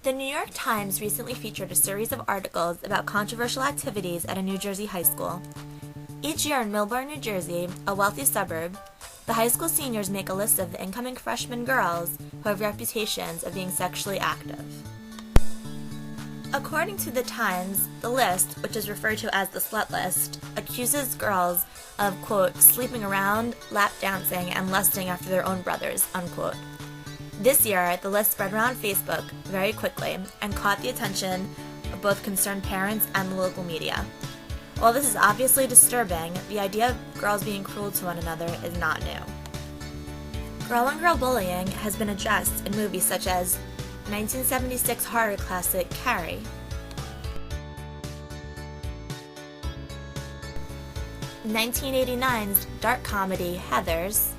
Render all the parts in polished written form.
The New York Times recently featured a series of articles about controversial activities at a New Jersey high school. Each year in Millburn, New Jersey, a wealthy suburb, the high school seniors make a list of the incoming freshman girls who have reputations of being sexually active. According to the Times, the list, which is referred to as the slut list, accuses girls of, quote, sleeping around, lap dancing, and lusting after their own brothers, unquote. This year, the list spread around Facebook very quickly and caught the attention of both concerned parents and the local media. While this is obviously disturbing, the idea of girls being cruel to one another is not new. Girl-on-girl bullying has been addressed in movies such as 1976 horror classic Carrie, 1989's dark comedy Heathers,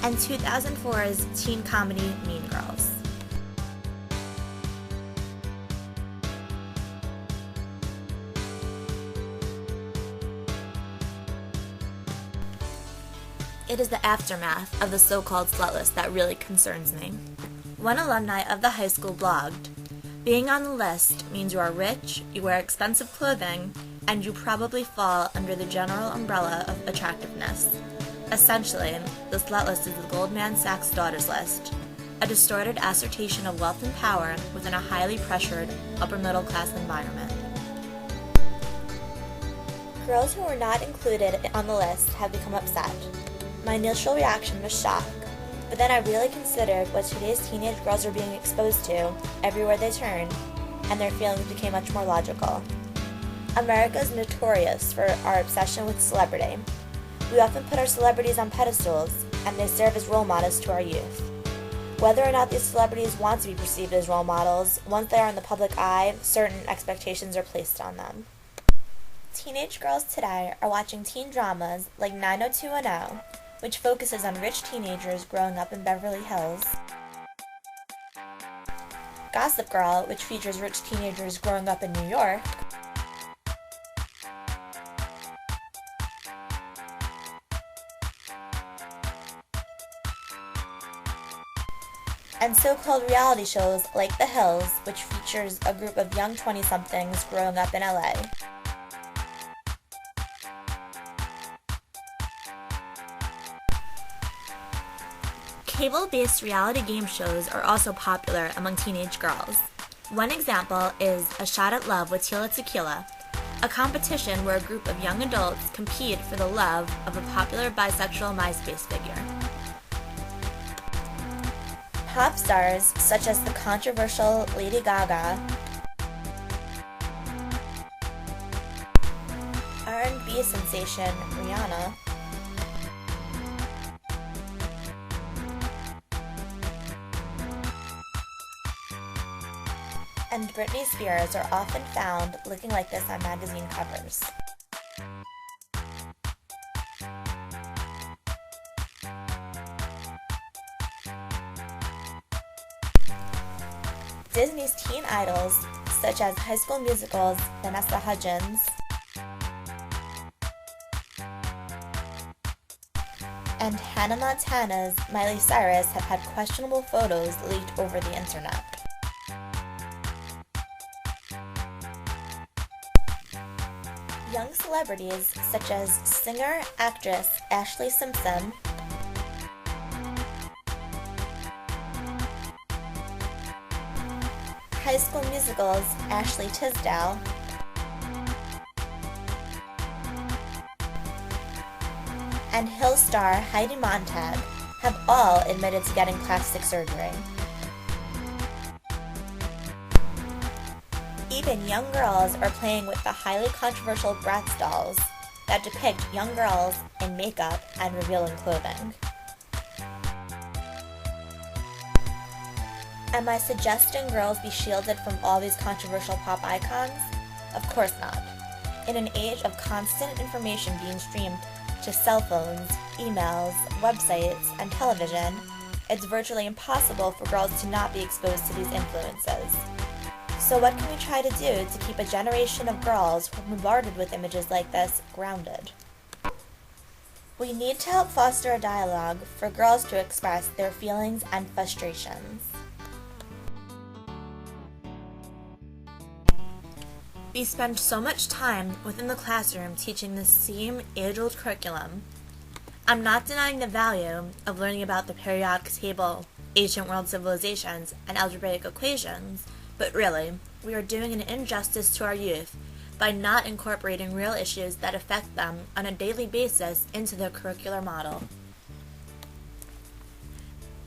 and 2004's teen comedy Mean Girls. It is the aftermath of the so-called slut list that really concerns me. One alumni of the high school blogged, "Being on the list means you are rich, you wear expensive clothing, and you probably fall under the general umbrella of attractiveness. Essentially, the slut list is the Goldman Sachs daughters list, a distorted assertion of wealth and power within a highly pressured upper-middle-class environment." Girls who were not included on the list have become upset. My initial reaction was shock, but then I really considered what today's teenage girls are being exposed to everywhere they turn, and their feelings became much more logical. America is notorious for our obsession with celebrity. We often put our celebrities on pedestals, and they serve as role models to our youth. Whether or not these celebrities want to be perceived as role models, once they are in the public eye, certain expectations are placed on them. Teenage girls today are watching teen dramas like 90210, which focuses on rich teenagers growing up in Beverly Hills, Gossip Girl, which features rich teenagers growing up in New York, and so-called reality shows like The Hills, which features a group of young 20-somethings growing up in LA. Cable-based reality game shows are also popular among teenage girls. One example is A Shot at Love with Tila Tequila, a competition where a group of young adults compete for the love of a popular bisexual MySpace figure. Pop stars such as the controversial Lady Gaga, R&B sensation Rihanna, and Britney Spears are often found looking like this on magazine covers. Disney's teen idols, such as High School Musical's Vanessa Hudgens and Hannah Montana's Miley Cyrus, have had questionable photos leaked over the internet. Young celebrities such as singer-actress Ashlee Simpson, High School Musical's Ashley Tisdale, and Hill star Heidi Montag have all admitted to getting plastic surgery. Even young girls are playing with the highly controversial Bratz dolls that depict young girls in makeup and revealing clothing. Am I suggesting girls be shielded from all these controversial pop icons? Of course not. In an age of constant information being streamed to cell phones, emails, websites, and television, it's virtually impossible for girls to not be exposed to these influences. So what can we try to do to keep a generation of girls who are bombarded with images like this grounded? We need to help foster a dialogue for girls to express their feelings and frustrations. We spend so much time within the classroom teaching the same age-old curriculum. I'm not denying the value of learning about the periodic table, ancient world civilizations, and algebraic equations, but really, we are doing an injustice to our youth by not incorporating real issues that affect them on a daily basis into the curricular model.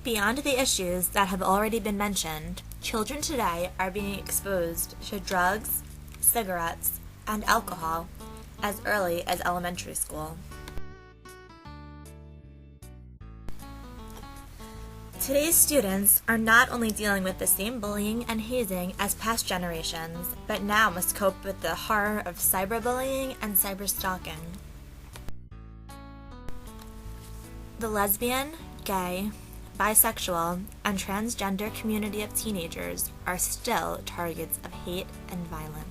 Beyond the issues that have already been mentioned, children today are being exposed to drugs, cigarettes, and alcohol as early as elementary school. Today's students are not only dealing with the same bullying and hazing as past generations, but now must cope with the horror of cyberbullying and cyberstalking. The lesbian, gay, bisexual, and transgender community of teenagers are still targets of hate and violence.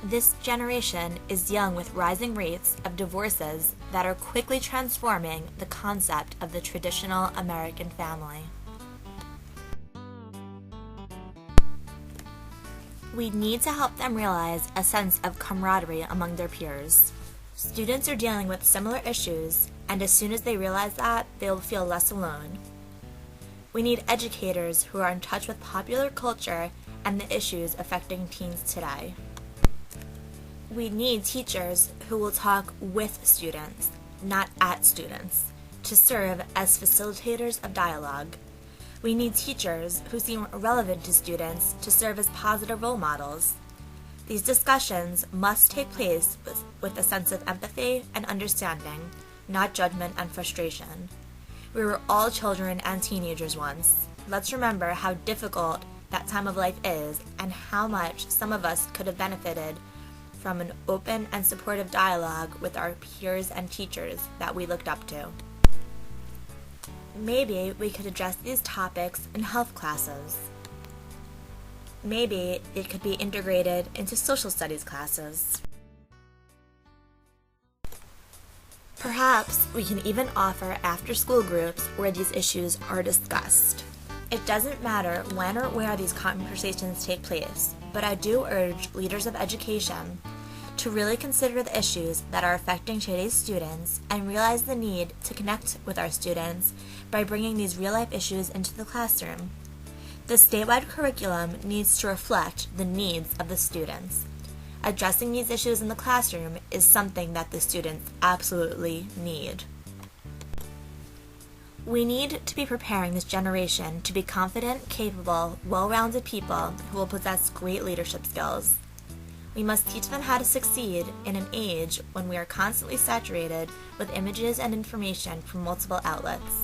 This generation is young with rising rates of divorces that are quickly transforming the concept of the traditional American family. We need to help them realize a sense of camaraderie among their peers. Students are dealing with similar issues, and as soon as they realize that, they'll feel less alone. We need educators who are in touch with popular culture and the issues affecting teens today. We need teachers who will talk with students, not at students, to serve as facilitators of dialogue. We need teachers who seem relevant to students to serve as positive role models. These discussions must take place with a sense of empathy and understanding, not judgment and frustration. We were all children and teenagers once. Let's remember how difficult that time of life is and how much some of us could have benefited from an open and supportive dialogue with our peers and teachers that we looked up to. Maybe we could address these topics in health classes. Maybe it could be integrated into social studies classes. Perhaps we can even offer after-school groups where these issues are discussed. It doesn't matter when or where these conversations take place, but I do urge leaders of education to really consider the issues that are affecting today's students and realize the need to connect with our students by bringing these real-life issues into the classroom. The statewide curriculum needs to reflect the needs of the students. Addressing these issues in the classroom is something that the students absolutely need. We need to be preparing this generation to be confident, capable, well-rounded people who will possess great leadership skills. We must teach them how to succeed in an age when we are constantly saturated with images and information from multiple outlets.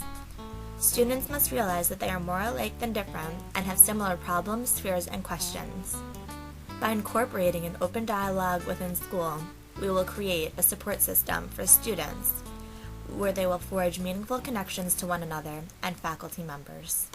Students must realize that they are more alike than different and have similar problems, fears, and questions. By incorporating an open dialogue within school, we will create a support system for students where they will forge meaningful connections to one another and faculty members.